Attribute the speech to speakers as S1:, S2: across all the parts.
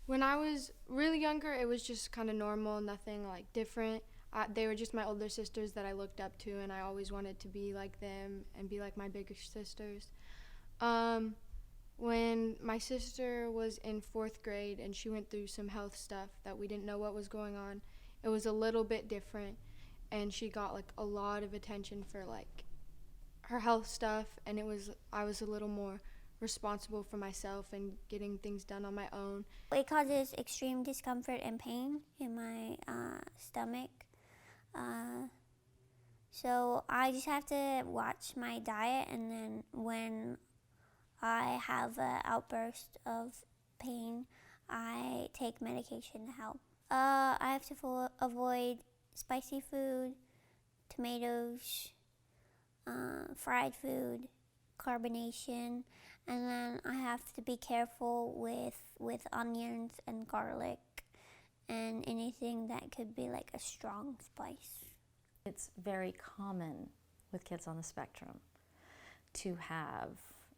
S1: When I was really younger, it was just kind of normal, nothing like different. They were just my older sisters that I looked up to, and I always wanted to be like them and be like my bigger sisters. When my sister was in 4th grade and she went through some health stuff that we didn't know what was going on, it was a little bit different, and she got like a lot of attention for like her health stuff, and I was a little more responsible for myself and getting things done on my own.
S2: It causes extreme discomfort and pain in my stomach. So I just have to watch my diet, and then when I have an outburst of pain, I take medication to help. I have to avoid spicy food, tomatoes, fried food, carbonation, and then I have to be careful with onions and garlic and anything that could be like a strong spice.
S3: It's very common with kids on the spectrum to have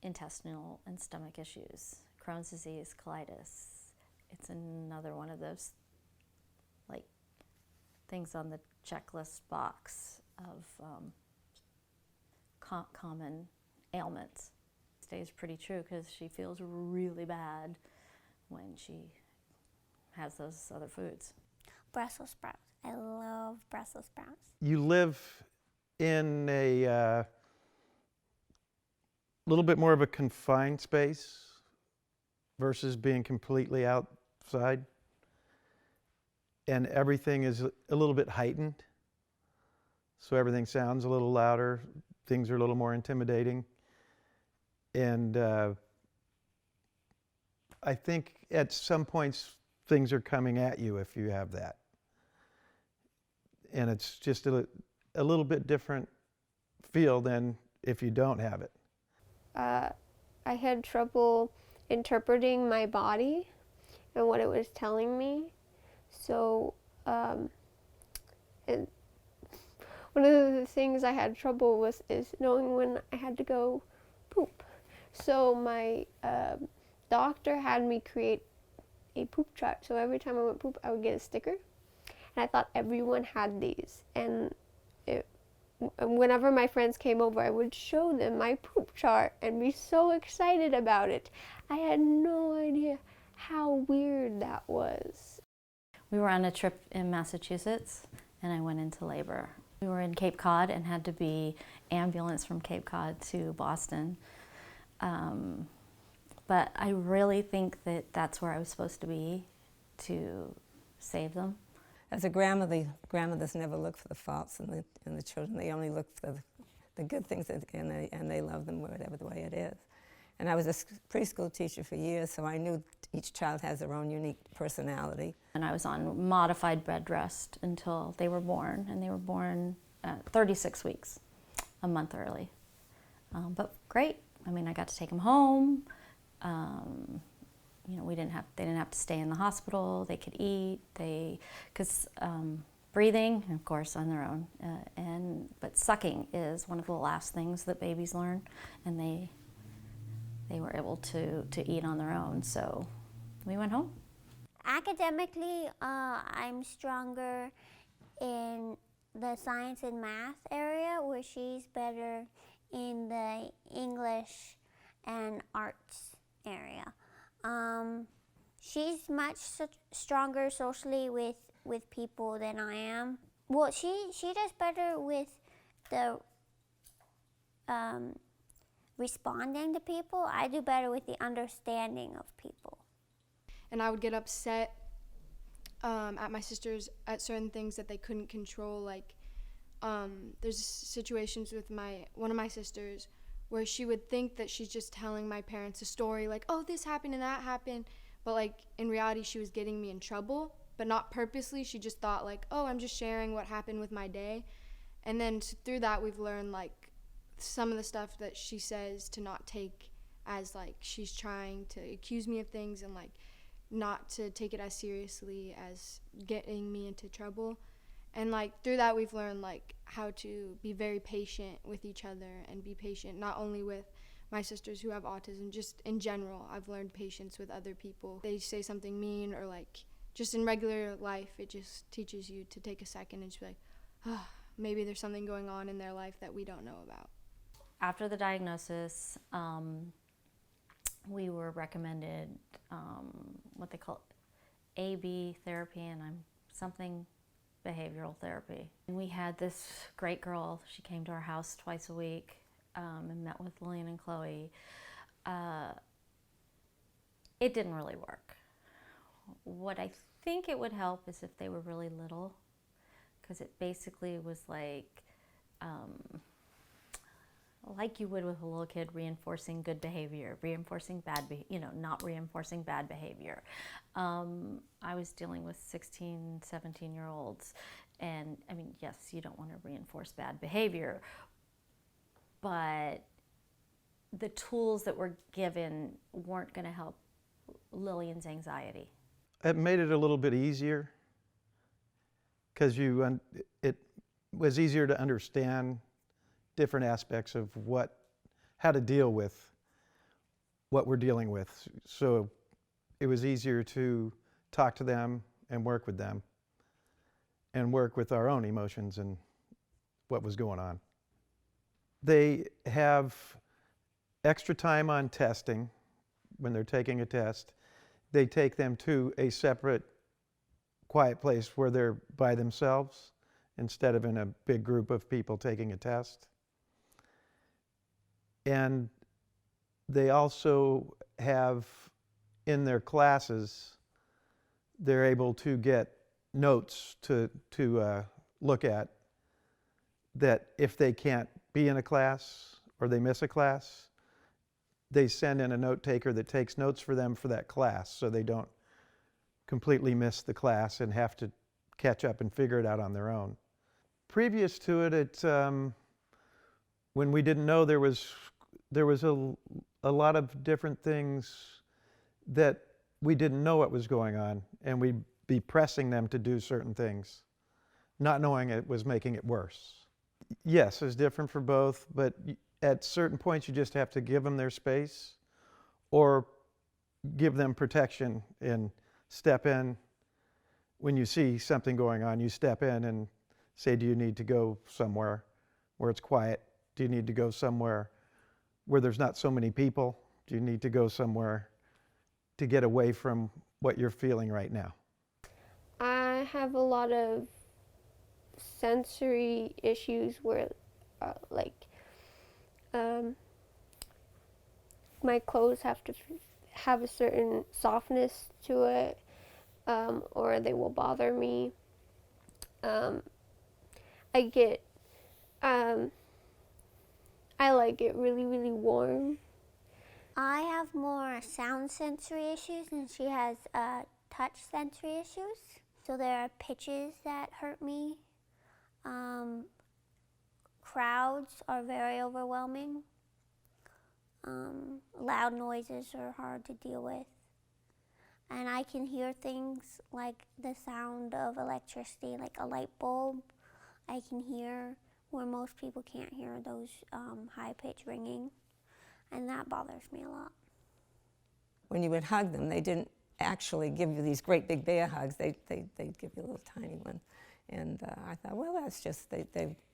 S3: intestinal and stomach issues. Crohn's disease, colitis, it's another one of those like things on the checklist box of common ailments. It stays pretty true because she feels really bad when she has those other foods.
S2: Brussels sprouts. I love Brussels sprouts.
S4: You live in a little bit more of a confined space versus being completely outside, and everything is a little bit heightened, so everything sounds a little louder, things are a little more intimidating, and I think at some points things are coming at you if you have that, and it's just a little bit different feel than if you don't have it.
S5: I had trouble interpreting my body and what it was telling me. So, and one of the things I had trouble with is knowing when I had to go poop. So my doctor had me create a poop chart. So every time I went poop, I would get a sticker. And I thought everyone had these. And whenever my friends came over, I would show them my poop chart and be so excited about it. I had no idea how weird that was.
S3: We were on a trip in Massachusetts and I went into labor. We were in Cape Cod and had to be ambulanced from Cape Cod to Boston. But I really think that that's where I was supposed to be to save them.
S6: As a grandmother, grandmothers never look for the faults in the children. They only look for the good things, and they love them whatever the way it is. And I was a preschool teacher for years, so I knew each child has their own unique personality.
S3: And I was on modified bed rest until they were born, and they were born at 36 weeks, a month early. But great. I mean, I got to take them home. You know, they didn't have to stay in the hospital. They could eat. Because breathing, of course, on their own, but sucking is one of the last things that babies learn, and they were able to eat on their own. So we went home.
S2: Academically, I'm stronger in the science and math area, where she's better in the English and arts area. She's much stronger socially with people than I am. Well, she does better with the responding to people. I do better with the understanding of people.
S1: And I would get upset at my sisters at certain things that they couldn't control. Like, there's situations with one of my sisters where she would think that she's just telling my parents a story, like, oh, this happened and that happened. But, like, in reality, she was getting me in trouble, but not purposely. She just thought, like, oh, I'm just sharing what happened with my day. And then through that, we've learned, like, some of the stuff that she says to not take as, like, she's trying to accuse me of things, and, like, not to take it as seriously as getting me into trouble. And, like, through that, we've learned, like, how to be very patient with each other and be patient not only with my sisters who have autism. Just in general, I've learned patience with other people. They say something mean, or like just in regular life, it just teaches you to take a second and just be like, oh, maybe there's something going on in their life that we don't know about.
S3: After the diagnosis, we were recommended what they call AB therapy, and something behavioral therapy. And we had this great girl. She came to our house twice a week and met with LittleOne and Chloe. It didn't really work. What I think it would help is if they were really little, because it basically was like you would with a little kid, reinforcing good behavior, reinforcing bad behavior, not reinforcing bad behavior. I was dealing with 16, 17-year-olds, and I mean, yes, you don't want to reinforce bad behavior, but the tools that were given weren't going to help Lillian's anxiety.
S4: It made it a little bit easier because it was easier to understand different aspects of how to deal with what we're dealing with. So it was easier to talk to them and work with them and work with our own emotions and what was going on. They have extra time on testing when they're taking a test. They take them to a separate quiet place where they're by themselves instead of in a big group of people taking a test. And they also have, in their classes, they're able to get notes to look at, that if they can't be in a class or they miss a class, they send in a note taker that takes notes for them for that class, so they don't completely miss the class and have to catch up and figure it out on their own. Previous to it, when we didn't know, there was a lot of different things that we didn't know what was going on, and we'd be pressing them to do certain things, not knowing it was making it worse. Yes, it's different for both, but at certain points you just have to give them their space or give them protection and step in. When you see something going on, you step in and say, do you need to go somewhere where it's quiet? Do you need to go somewhere where there's not so many people? Do you need to go somewhere to get away from what you're feeling right now?
S5: I have a lot of sensory issues where my clothes have to have a certain softness to it, or they will bother me. I like it really, really warm.
S2: I have more sound sensory issues and she has touch sensory issues. So there are pitches that hurt me. Crowds are very overwhelming. Loud noises are hard to deal with. And I can hear things like the sound of electricity, like a light bulb. I can hear where most people can't hear those high-pitched ringing, and that bothers me a lot.
S6: When you would hug them, they didn't actually give you these great big bear hugs. They'd give you a little tiny one. And I thought, well, that's just, they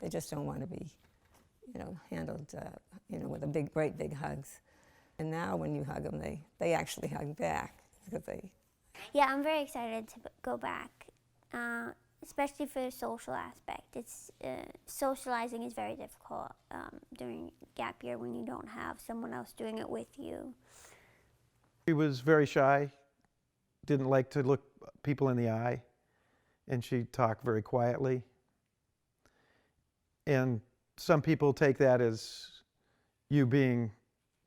S6: just don't want to be, handled, with a great big hugs. And now when you hug them, they actually hug back because they.
S2: Yeah, I'm very excited to go back, especially for the social aspect. It's socializing is very difficult during gap year when you don't have someone else doing it with you.
S4: She was very shy, didn't like to look people in the eye, and she'd talk very quietly. And some people take that as you being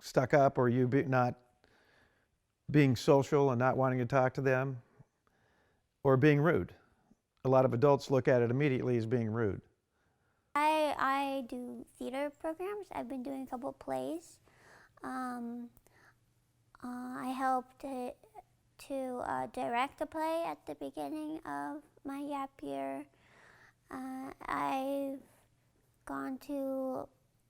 S4: stuck up or you not being social and not wanting to talk to them, or being rude. A lot of adults look at it immediately as being rude.
S2: I do theater programs. I've been doing a couple plays. I helped to direct a play at the beginning of my gap year. I've gone to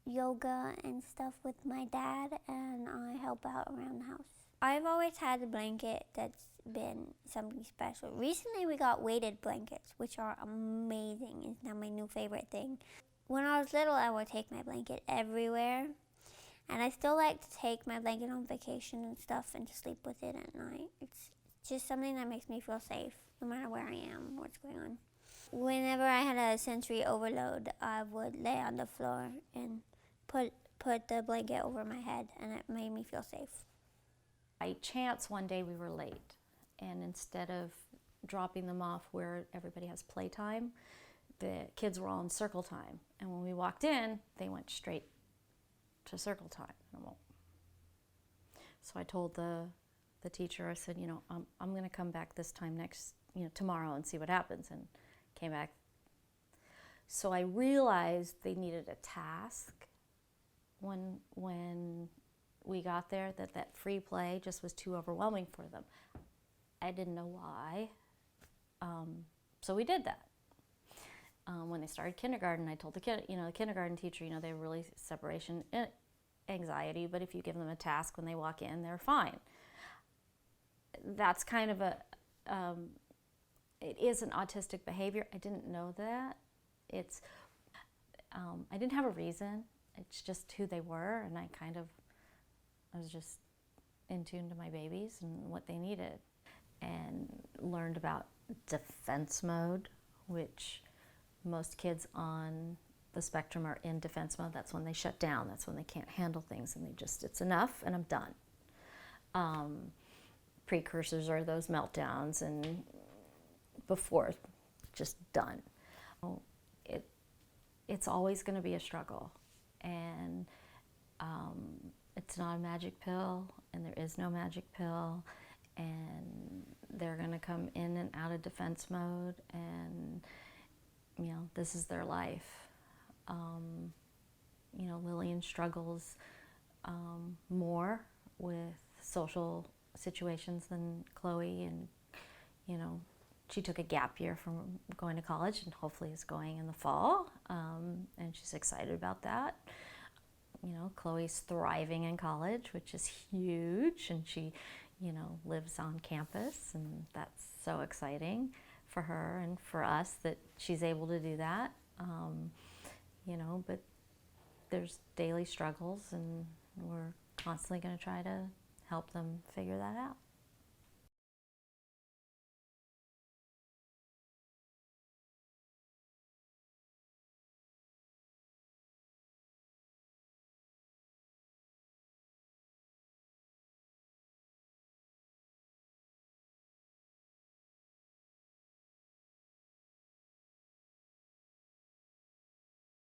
S2: yoga and stuff with my dad, and I help out around the house. I've always had a blanket that's been something special. Recently we got weighted blankets, which are amazing. It's now my new favorite thing. When I was little, I would take my blanket everywhere, and I still like to take my blanket on vacation and stuff and to sleep with it at night. It's just something that makes me feel safe, no matter where I am, what's going on. Whenever I had a sensory overload, I would lay on the floor and put the blanket over my head, and it made me feel safe.
S3: By chance, one day we were late, and instead of dropping them off where everybody has playtime, the kids were all in circle time. And when we walked in, they went straight to circle time. So I told the teacher, I said, you know, I'm going to come back this time tomorrow and see what happens, and came back. So I realized they needed a task when we got there, that free play just was too overwhelming for them. I didn't know why, so we did that. When they started kindergarten, I told the kindergarten teacher, they have really separation anxiety, but if you give them a task when they walk in, they're fine. That's kind of it is an autistic behavior. I didn't know that. I didn't have a reason. It's just who they were, and I was just in tune to my babies and what they needed, and learned about defense mode, which most kids on the spectrum are in defense mode. That's when they shut down. That's when they can't handle things, and it's enough, and I'm done. Precursors are those meltdowns, and before, just done. It's always going to be a struggle, and it's not a magic pill, and there is no magic pill, and they're going to come in and out of defense mode, and this is their life. Lillian struggles more with social situations than Chloe, and she took a gap year from going to college, and hopefully is going in the fall, and she's excited about that. Chloe's thriving in college, which is huge, and she lives on campus, and that's so exciting for her and for us that she's able to do that. But there's daily struggles, and we're constantly going to try to help them figure that out.